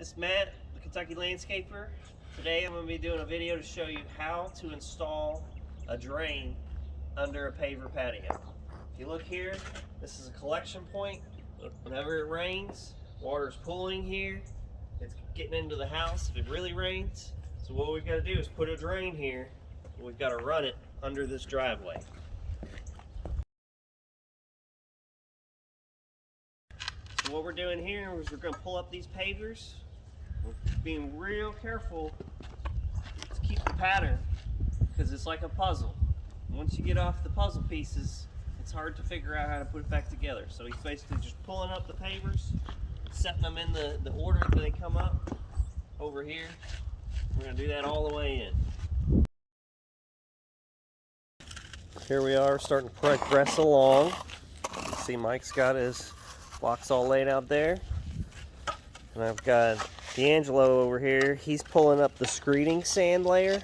This is Matt, the Kentucky Landscaper. Today I'm going to be doing a video to show you how to install a drain under a paver patio. If you look here, this is a collection point. Whenever it rains, water's pooling here. It's getting into the house if it really rains. So what we've got to do is put a drain here. And we've got to run it under this driveway. So what we're doing here is we're going to pull up these pavers. We're being real careful to keep the pattern because it's like a puzzle. Once you get off the puzzle pieces, it's hard to figure out how to put it back together. So he's basically just pulling up the pavers, setting them in the order that they come up over here. We're going to do that all the way in. Here we are starting to progress along. You see Mike's got his blocks all laid out there. And I've got D'Angelo over here. He's pulling up the screeding sand layer.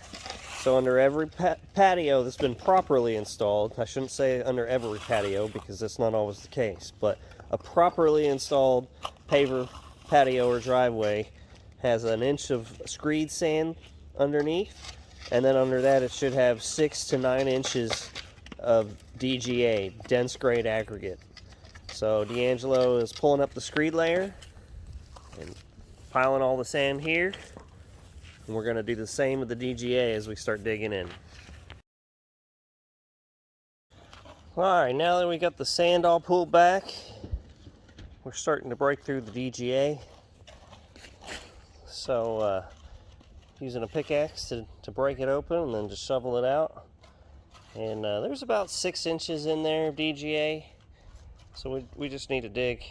So under every patio that's been properly installed, I shouldn't say under every patio because that's not always the case, but a properly installed paver patio or driveway has an inch of screed sand underneath, and then under that it should have 6 to 9 inches of DGA, dense grade aggregate. So D'Angelo is pulling up the screed layer and piling all the sand here. And we're going to do the same with the DGA as we start digging in. Alright, now that we got the sand all pulled back, we're starting to break through the DGA. So using a pickaxe to break it open and then just shovel it out. And there's about 6 inches in there of DGA. So we just need to dig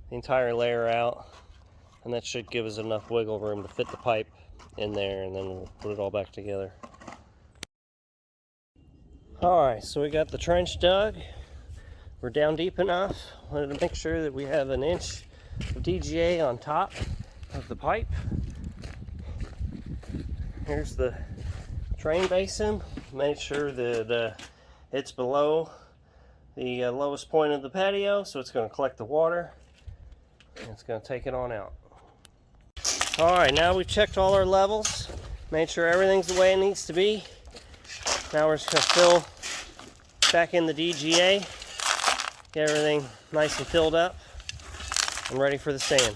the entire layer out. And that should give us enough wiggle room to fit the pipe in there, and then we'll put it all back together. Alright, so we got the trench dug. We're down deep enough. Wanted to make sure that we have an inch of DGA on top of the pipe. Here's the drain basin. Make sure that it's below the lowest point of the patio, so it's going to collect the water and it's going to take it on out. Alright, now we've checked all our levels, made sure everything's the way it needs to be. Now we're just going to fill back in the DGA, get everything nice and filled up, and ready for the sand.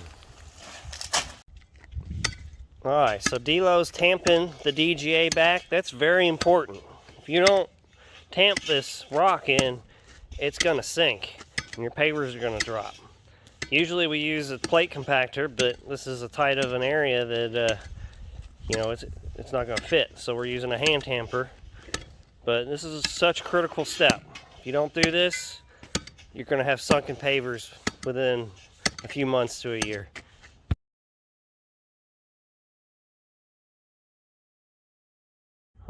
Alright, so D-Lo's tamping the DGA back. That's very important. If you don't tamp this rock in, it's going to sink, and your pavers are going to drop. Usually we use a plate compactor, but this is a tight of an area that, it's not going to fit. So we're using a hand tamper. But this is such a critical step. If you don't do this, you're going to have sunken pavers within a few months to a year.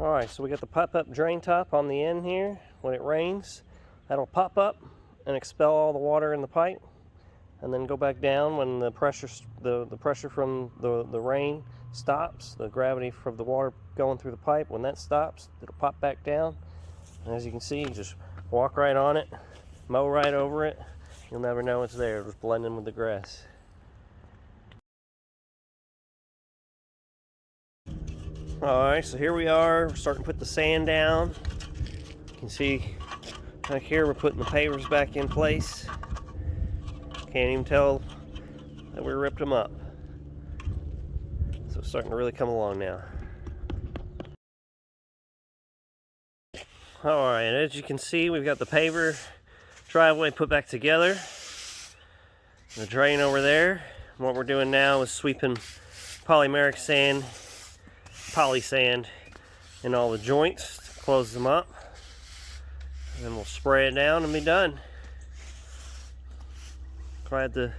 Alright, so we got the pop-up drain top on the end here. When it rains, that'll pop up and expel all the water in the pipe, and then go back down when the pressure from the rain stops, the gravity from the water going through the pipe. When that stops, it'll pop back down, and as you can see, you just walk right on it, mow right over it. You'll never know it's there. It'll just blend in with the grass. Alright, so here we are. We're starting to put the sand down. You can see back here we're putting the pavers back in place. Can't even tell that we ripped them up. So it's starting to really come along now. Alright, as you can see, we've got the paver driveway put back together. The drain over there. And what we're doing now is sweeping polymeric sand, poly sand in all the joints to close them up. And then we'll spray it down and be done. Glad to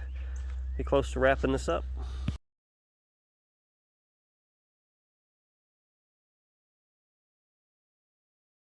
be close to wrapping this up.